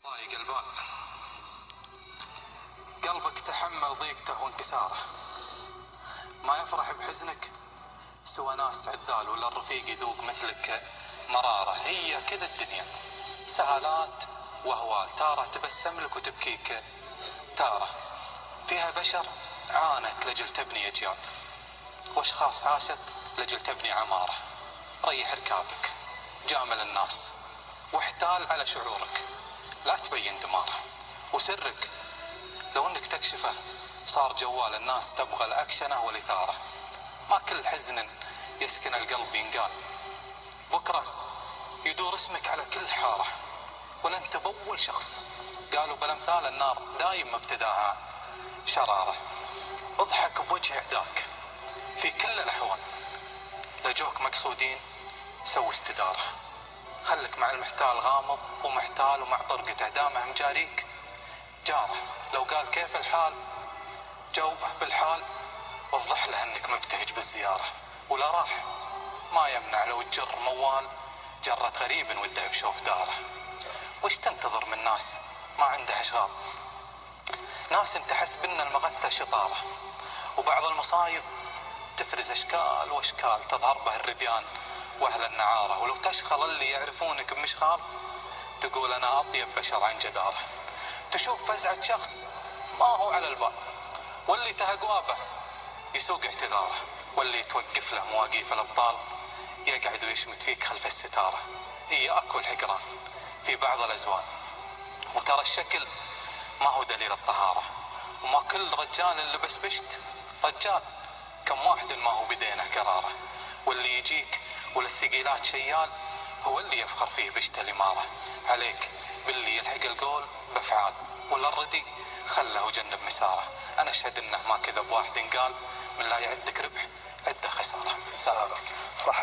ضايق البال. قلبك تحمل ضيقته وانكساره، ما يفرح بحزنك سوى ناس عذال، ولا الرفيق يذوق مثلك مرارة. هي كذا الدنيا، سهالات وهوال، تارة تبسم لك وتبكيك، تارة فيها بشر عانت لجل تبني أجيال، واشخاص عاشت لجل تبني عمارة. ريح ركابك، جامل الناس واحتال على شعورك، لا تبين دماره. وسرك لو انك تكشفه صار جوال الناس تبغى الأكشنة والإثارة. ما كل حزن يسكن القلب ينقال، بكرة يدور اسمك على كل حارة. ولا انت بأول شخص قالوا بالأمثال النار دايم ابتداها شرارة. اضحك بوجه عداك في كل الأحوال، لجوك مقصودين سوي استدارة. خلك مع المحتال غامض ومحتال، ومع طرقته دامه مجاريك جاره. لو قال كيف الحال جاوبه بالحال، وضح له انك مبتهج بالزيارة. ولا راح ما يمنع لو تجر موال جرت غريب وده بشوف داره. وش تنتظر من ناس ما عنده اشغال؟ ناس انت حسب ان المغثة شطارة، وبعض المصايب تفرز اشكال واشكال تظهر به الرديان واهل النعارة. ولو تشخل اللي يعرفونك بمشغال تقول انا اطيب بشر عن جداره. تشوف فزعة شخص ما هو على البال، واللي تهقوابه يسوق اعتذاره، واللي توقف له مواقيف الابطال يقعد ويشمت فيك خلف الستارة. هي اكو الحقران في بعض الازوان، وترى الشكل ما هو دليل الطهارة. وما كل رجال اللي لبس بشت رجال، كم واحد ما هو بدينه قراره. واللي يجيك وللثقيلات شيال هو اللي يفخر فيه بشت الإمارة. عليك باللي يلحق القول بفعال، ولا الردي خله وجنب مساره. أنا أشهد إنه ما كذب واحد قال من لا يعدك ربح عده خسارة. سلامتك. صح.